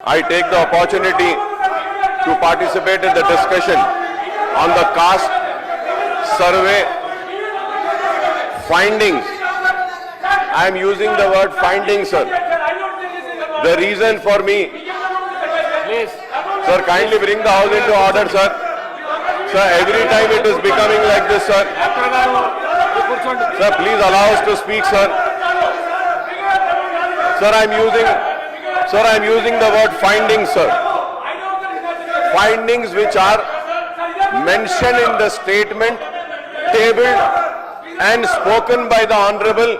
I take the opportunity to participate in the discussion on the caste survey findings. I am using the word findings, sir. The reason for me, Please. sir, kindly bring the house into order, sir. Sir, every time it is becoming like this, sir. Doctor గారు కూర్చోండి. Sir, please allow us to speak, sir. Sir, I am using the word findings, sir. Findings which are mentioned in the statement tabled and spoken by the Honorable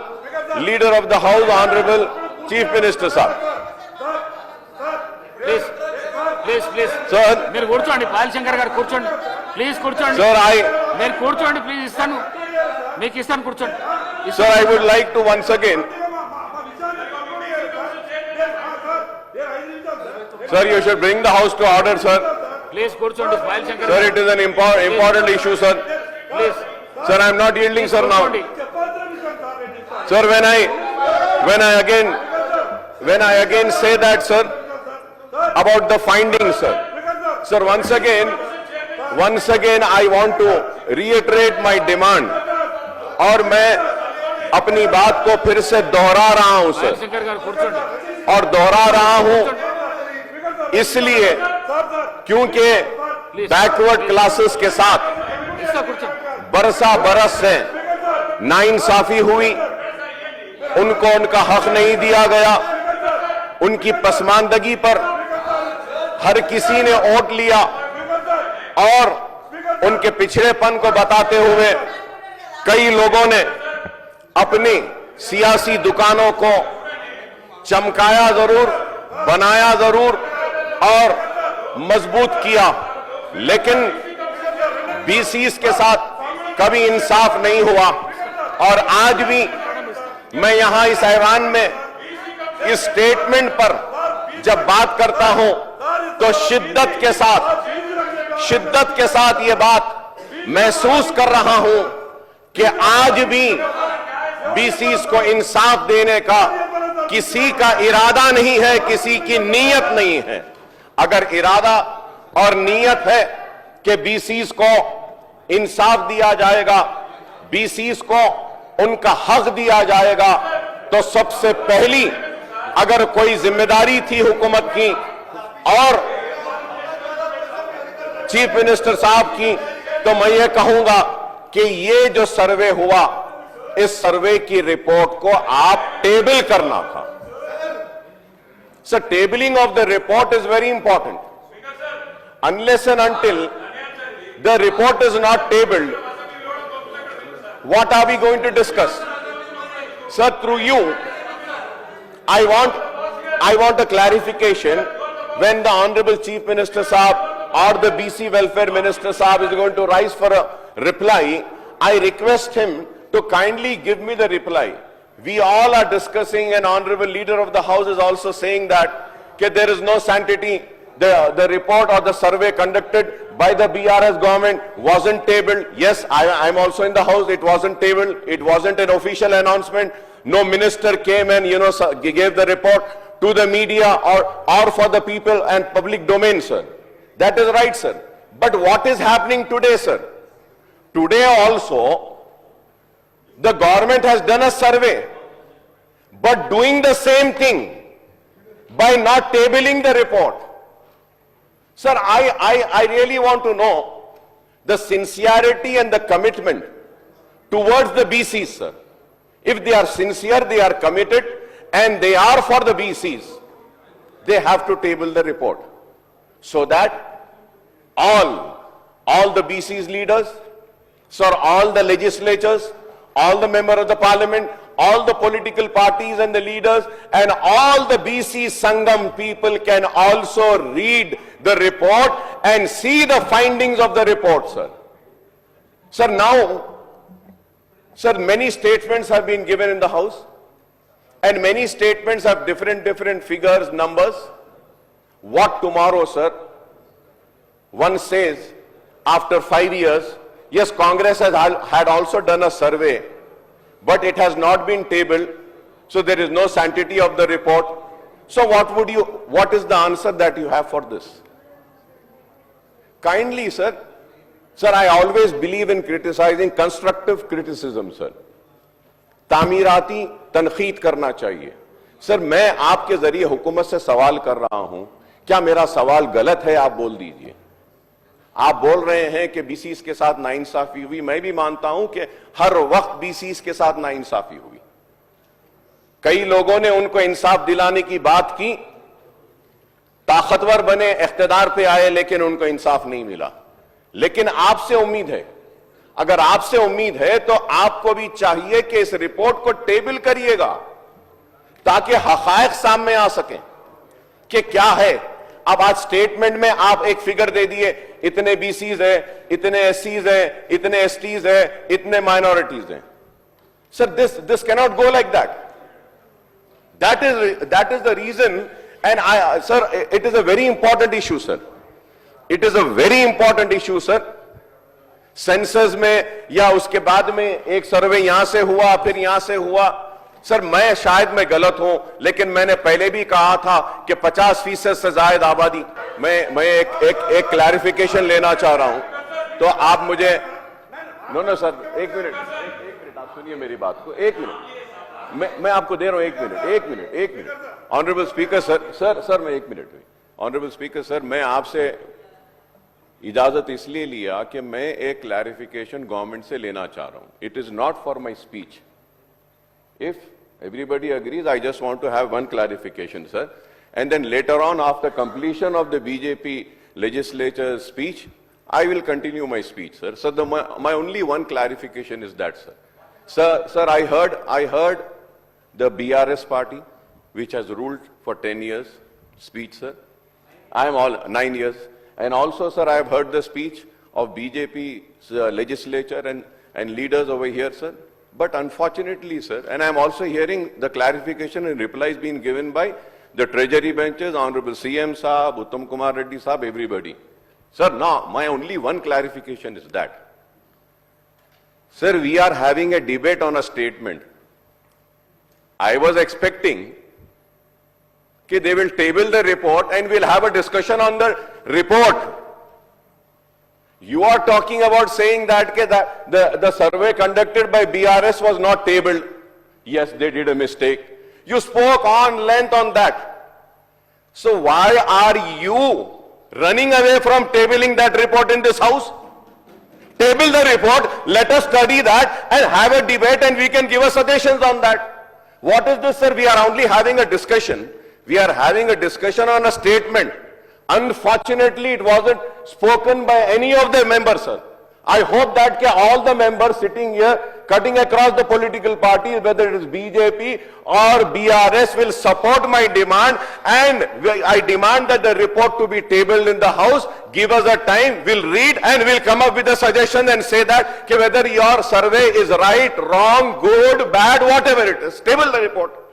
Leader of the House, Honorable Chief Minister, sir. Please please please Sir, మీరు కూర్చోండి. పాలశంకర్ గారు కూర్చోండి. Please కూర్చోండి. sir, మీరు కూర్చోండి. Please ఇస్తాను, మీకు ఇస్తాను, కూర్చోండి. sir, I would like to once again, sir, you should bring the house to order, sir. Please కూర్చోండి. పాలశంకర్ Sir, గారు it is an important issue, sir. Please Sir, I am not yielding, sir, now. కూర్చోండి. Sir, when I again say that, sir, about the findings, sir, once again, I want to reiterate my demand, और मैं अपनी बात को फिर से दोहरा रहा हूं, sir, పాలశంకర్ గారు కూర్చోండి. और दोहरा रहा हूं इसलिए क्योंकि बैकवर्ड क्लासेस के साथ ఇస్తా, కూర్చోండి. बरसा बरस से नाइंसाफी हुई, उनको उनका हक नहीं दिया गया, उनकी पसमानदगी पर हर किसी ने वोट लिया और उनके पिछड़ेपन को बताते हुए कई लोगों ने अपनी सियासी दुकानों को चमकाया जरूर, बनाया जरूर और मजबूत किया, लेकिन बीसीस के साथ कभी इंसाफ नहीं हुआ। और आज भी मैं यहां इस ऐवान में इस स्टेटमेंट पर जब बात करता हूं तो शिद्दत के साथ ये बात महसूस कर रहा हूं कि आज भी बीसीस को इंसाफ देने का किसी का इरादा नहीं है, किसी की नीयत नहीं है। अगर इरादा और नीयत है कि बीसीस को इंसाफ दिया जाएगा, बीसीस को उनका हक दिया जाएगा, तो सबसे पहली अगर कोई जिम्मेदारी थी हुकूमत की और चीफ मिनिस्टर साहब की, तो मैं ये कहूंगा कि ये जो सर्वे हुआ, इस सर्वे की रिपोर्ट को आप टेबल करना था। Sir, tabling of the report is very important. Unless and until the report is not tabled, what are we going to discuss? Sir, through you, I want a clarification when the Honorable Chief Minister Sahab or the BC Welfare Minister Sahab is going to rise for a reply. I request him to kindly give me the reply. We all are discussing, and Honorable Leader of the House is also saying that there is no sanctity. The report or the survey conducted by the BRS government wasn't tabled. Yes, I'm also in the house. It wasn't tabled. It wasn't an official announcement. No minister came and, gave the report to the media or for the people and public domain, sir. That is right, sir. But what is happening today, sir? Today also, the government has done a survey, but doing the same thing by not tabling the report. Sir, I really want to know the sincerity and the commitment towards the BCs, sir. If they are sincere, they are committed, and they are for the BCs, they have to table the report so that all the BCs leaders, sir, all the legislatures, all the members of the parliament, all the political parties and the leaders, and all the BC Sangam people can also read the report and see the findings of the report, sir. Sir, now, sir, many statements have been given in the House, and many statements have different figures, numbers. What tomorrow, sir? One says, after 5 years, yes, Congress had also done a survey, but it has not been tabled, so there is no sanctity of the report. So what is the answer that you have for this? Kindly, sir, I always believe in criticizing, constructive criticism, sir. तामीराती तनखीद करना चाहिए। Sir, मैं आपके जरिए हुकूमत से सवाल कर रहा हूं, क्या मेरा सवाल गलत है? आप बोल दीजिए। आप बोल रहे हैं कि बीसीस के साथ नाइंसाफी हुई, मैं भी मानता हूं कि हर वक्त बीसीस के साथ नाइंसाफी हुई। कई लोगों ने उनको इंसाफ दिलाने की बात की, ताकतवर बने, इख्तिदार पे आए, लेकिन उनको इंसाफ नहीं मिला। लेकिन आपसे उम्मीद है, अगर आपसे उम्मीद है तो आपको भी चाहिए कि इस रिपोर्ट को टेबल करिएगा ताकि हकायक सामने आ सकें कि क्या है। अब आज स्टेटमेंट में आप एक फिगर दे दिए, इतने बीसीज है, इतने एससीज है, इतने एसटीज है, इतने माइनॉरिटीज हैं। Sir, this cannot go like that. That is the reason, and sir, it is a very important issue, sir. It is a very important issue, sir. Census में या उसके बाद में एक सर्वे यहां से हुआ, फिर यहां से हुआ। सर, मैं शायद मैं गलत हूं, लेकिन मैंने पहले भी कहा था कि 50% से ज्यादा आबादी। मैं एक क्लैरिफिकेशन लेना चाह रहा हूं, तो आप मुझे नो सर, एक मिनट आप सुनिए मेरी बात को, एक मिनट मैं आपको दे रहा हूं, एक मिनट। ऑनरेबल स्पीकर सर, मैं 1 मिनट हुई। ऑनरेबल स्पीकर सर, मैं आपसे इजाजत इसलिए लिया कि मैं एक क्लैरिफिकेशन गवर्नमेंट से लेना चाह रहा हूं। It is not for my speech. If everybody agrees, I just want to have one clarification, sir, and then later on after completion of the BJP legislature speech, I will continue my speech, sir. So my only one clarification is that, sir. Sir, I heard the BRS party, which has ruled for 10 years, speech, sir. I am all 9 years. And also, sir, I have heard the speech of BJP's legislature and leaders over here, sir. But unfortunately, sir, and I am also hearing the clarification and replies being given by the treasury benches, Honorable CM Saab, Uttam Kumar Reddy Saab, everybody. Sir, now, my only one clarification is that, sir, we are having a debate on a statement. I was expecting that they will table the report and we'll have a discussion on the report. You are talking about saying that the survey conducted by BRS was not tabled. Yes, they did a mistake. You spoke on length on that. So why are you running away from tabling that report in this house? Table the report, let us study that and have a debate and we can give us suggestions on that. What is this, sir? We are only having a discussion. We are having a discussion on a statement. Unfortunately, it wasn't spoken by any of the members, sir. I hope that all the members sitting here, cutting across the political parties, whether it is BJP or BRS, will support my demand, and I demand that the report to be tabled in the House. Give us a time, we'll read and we'll come up with a suggestion and say that whether your survey is right, wrong, good, bad, whatever it is, table the report.